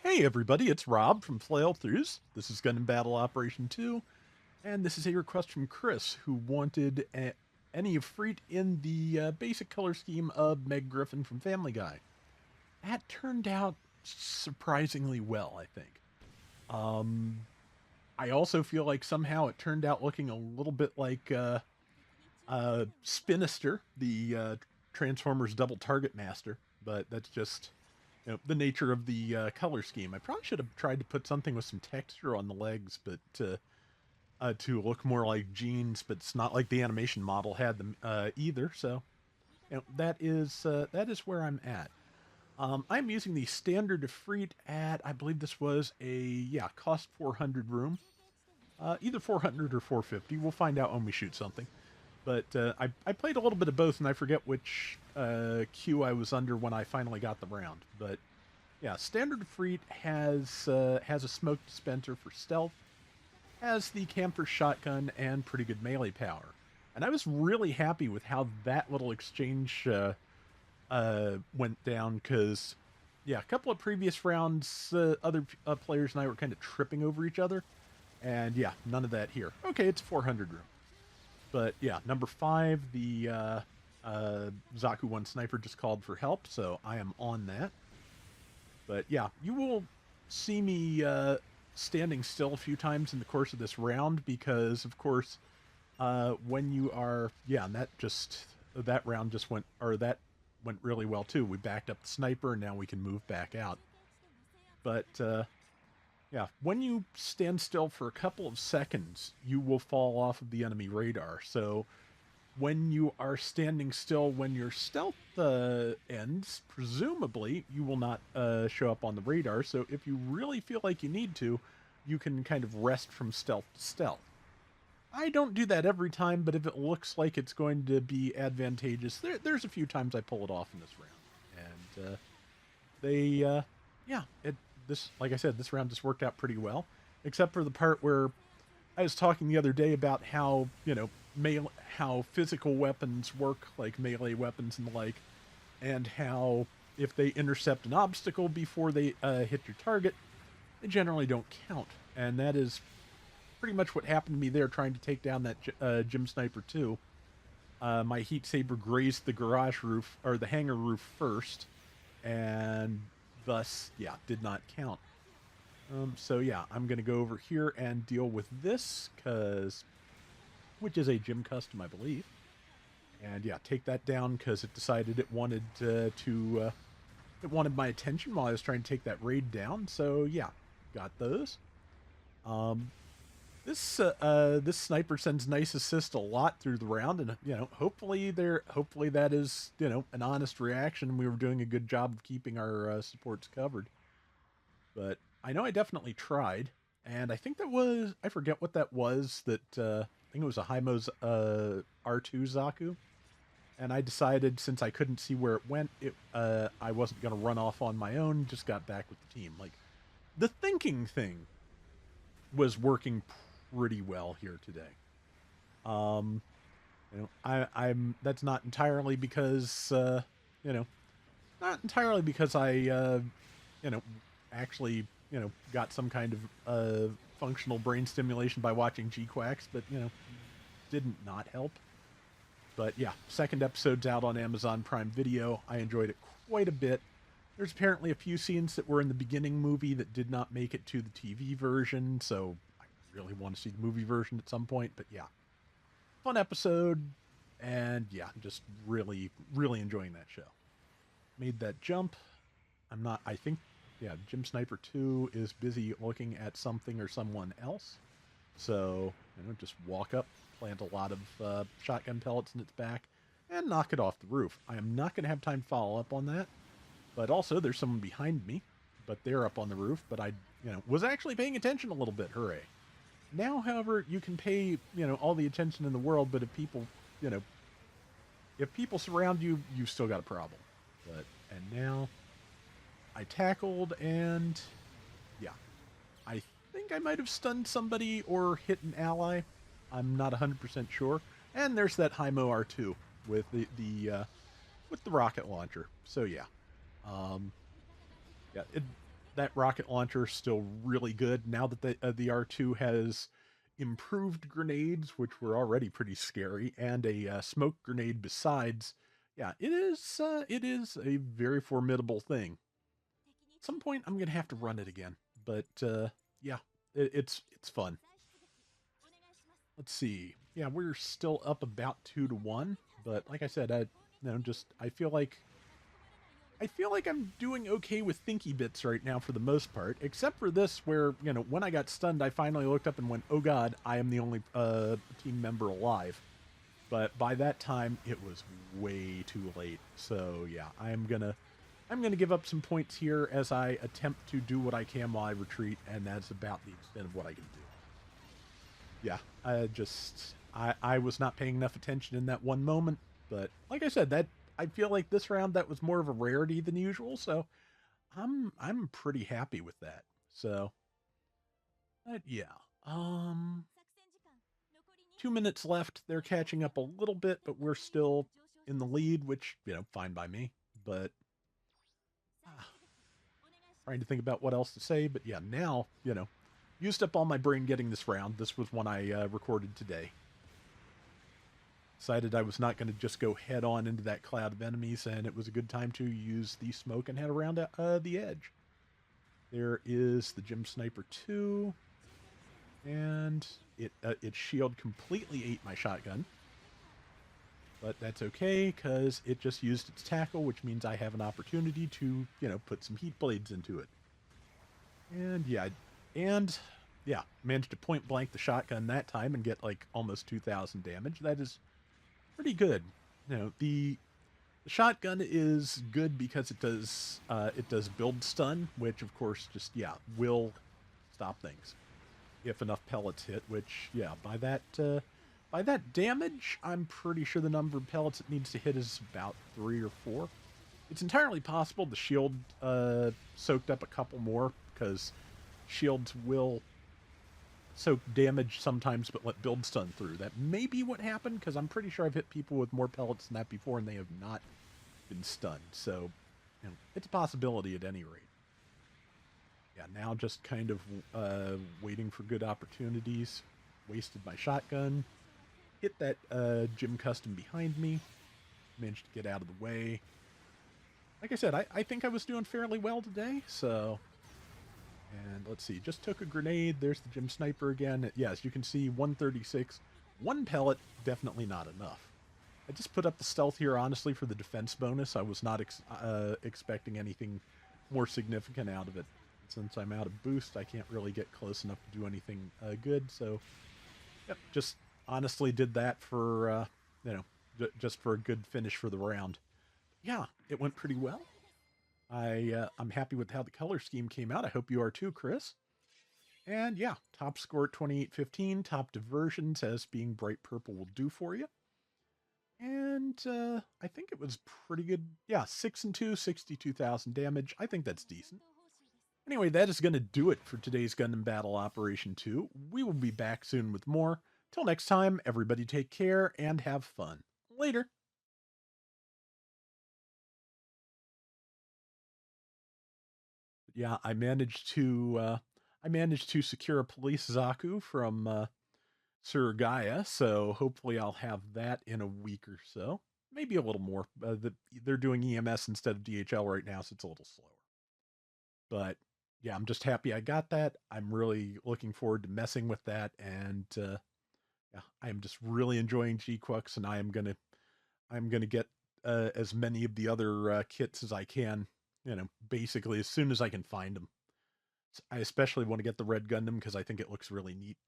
Hey everybody, it's Rob from Flailthroughs. This is Gundam Battle Operation 2, and this is a request from Chris, who wanted any Efreet in the basic color scheme of Meg Griffin from Family Guy. That turned out surprisingly well, I think. Um, I also feel like somehow it turned out looking a little bit like Spinister, the Transformers Double Target Master, but that's just the nature of the color scheme. I probably should have tried to put something with some texture on the legs, but to look more like jeans, but it's not like the animation model had them either. So that is where I'm at. I'm using the standard Efreet at, I believe this was a cost 400 room, either 400 or 450. We'll find out when we shoot something. But I played a little bit of both, and I forget which queue I was under when I finally got the round. But yeah, standard Efreet has a smoke dispenser for stealth, has the camper shotgun, and pretty good melee power. And I was really happy with how that little exchange went down, because yeah, a couple of previous rounds, other players and I were kind of tripping over each other, and yeah, none of that here. Okay, it's 400 room. But yeah, number 5, the Zaku 1 sniper just called for help, so I am on that. But yeah, you will see me standing still a few times in the course of this round because, of course, when you are, yeah, and that round just went, or that went really well too. We backed up the sniper, and now we can move back out. But yeah, when you stand still for a couple of seconds, you will fall off of the enemy radar. So when you are standing still when your stealth ends, presumably you will not show up on the radar. So if you really feel like you need to, you can kind of rest from stealth to stealth. I don't do that every time, but if it looks like it's going to be advantageous, there's a few times I pull it off in this round. And yeah, like I said, this round just worked out pretty well, except for the part where I was talking the other day about how, how physical weapons work, like melee weapons and the like, and how if they intercept an obstacle before they hit your target, they generally don't count. And that is pretty much what happened to me there, trying to take down that Gym Sniper 2. My Heat Saber grazed the garage roof, or the hangar roof first, and thus, yeah, did not count. So yeah, I'm going to go over here and deal with this, which is a gym custom, I believe. And yeah, take that down because it decided it wanted it wanted my attention while I was trying to take that raid down. So yeah, got those. This sniper sends nice assist a lot through the round, and hopefully that is an honest reaction, and we were doing a good job of keeping our supports covered. But I know I definitely tried, and I think I forget what that was. I think it was a Hymo's R2 Zaku, and I decided, since I couldn't see where it went, I wasn't going to run off on my own. Just got back with the team. Like, the thinking thing was working pretty well here today. I'm that's not entirely because not entirely because I actually got some kind of functional brain stimulation by watching G-Quacks, but didn't not help. But yeah, second episode's out on Amazon Prime Video. I enjoyed it quite a bit. There's apparently a few scenes that were in the beginning movie that did not make it to the TV version, so I really want to see the movie version at some point. But yeah, fun episode, and yeah, just really, really enjoying that show. Made that jump. I think, yeah, Gym Sniper 2 is busy looking at something or someone else. So, just walk up, plant a lot of shotgun pellets in its back, and knock it off the roof. I am not going to have time to follow up on that. But also, there's someone behind me, but they're up on the roof. But I, was actually paying attention a little bit. Hooray! Now, however, you can pay, all the attention in the world, but if people surround you, you've still got a problem. And now, I tackled, and yeah, I think I might have stunned somebody or hit an ally. I'm not 100% sure. And there's that Hymo R2 with with the rocket launcher. So yeah. Yeah, that rocket launcher is still really good now that the R2 has improved grenades, which were already pretty scary, and a smoke grenade besides. Yeah, it is a very formidable thing. At some point, I'm gonna have to run it again, but yeah, it's fun. Let's see. Yeah, we're still up about 2-1, but like I said, I feel like I'm doing okay with thinky bits right now for the most part, except for this where, when I got stunned, I finally looked up and went, oh god, I am the only team member alive. But by that time, it was way too late. So yeah, I'm gonna give up some points here as I attempt to do what I can while I retreat, and that's about the extent of what I can do. Yeah, I was not paying enough attention in that one moment, but like I said, that I feel like this round that was more of a rarity than usual, so I'm pretty happy with that. So, but yeah, um, 2 minutes left. They're catching up a little bit, but we're still in the lead, which fine by me. But ah, trying to think about what else to say. But yeah, now used up all my brain getting this round. This was one I recorded today. Decided I was not going to just go head on into that cloud of enemies, and it was a good time to use the smoke and head around the edge. There is the Gym Sniper 2, and its shield completely ate my shotgun. But that's okay, because it just used its tackle, which means I have an opportunity to, put some heat blades into it. And yeah, managed to point blank the shotgun that time and get like almost 2,000 damage. That is pretty good. The shotgun is good because it does build stun, which of course just will stop things if enough pellets hit. Which by that damage, I'm pretty sure the number of pellets it needs to hit is about 3 or 4. It's entirely possible the shield soaked up a couple more, because shields will soak damage sometimes but let build stun through. That may be what happened, because I'm pretty sure I've hit people with more pellets than that before and they have not been stunned. So, it's a possibility at any rate. Yeah, now just kind of waiting for good opportunities. Wasted my shotgun. Hit that Gym Custom behind me. Managed to get out of the way. Like I said, I think I was doing fairly well today, so... And let's see, just took a grenade. There's the Gym Sniper again. Yes, you can see 136. One pellet, definitely not enough. I just put up the stealth here, honestly, for the defense bonus. I was not expecting anything more significant out of it. Since I'm out of boost, I can't really get close enough to do anything good, so... Yep, just honestly did that for, just for a good finish for the round. Yeah, it went pretty well. I'm happy with how the color scheme came out. I hope you are too, Chris. And yeah, top score at 2815. Top diversions as being bright purple will do for you. And I think it was pretty good. Yeah, 6 and 2, 62,000 damage. I think that's decent. Anyway, that is going to do it for today's Gundam Battle Operation 2. We will be back soon with more. Till next time, everybody take care and have fun. Later. Yeah, I managed to secure a police Zaku from Sir Gaia, so hopefully I'll have that in a week or so. Maybe a little more. They're doing EMS instead of DHL right now, so it's a little slower. But yeah, I'm just happy I got that. I'm really looking forward to messing with that, and yeah, I am just really enjoying GQucks, and I'm gonna get as many of the other kits as I can. Basically as soon as I can find them. I especially want to get the Red Gundam because I think it looks really neat.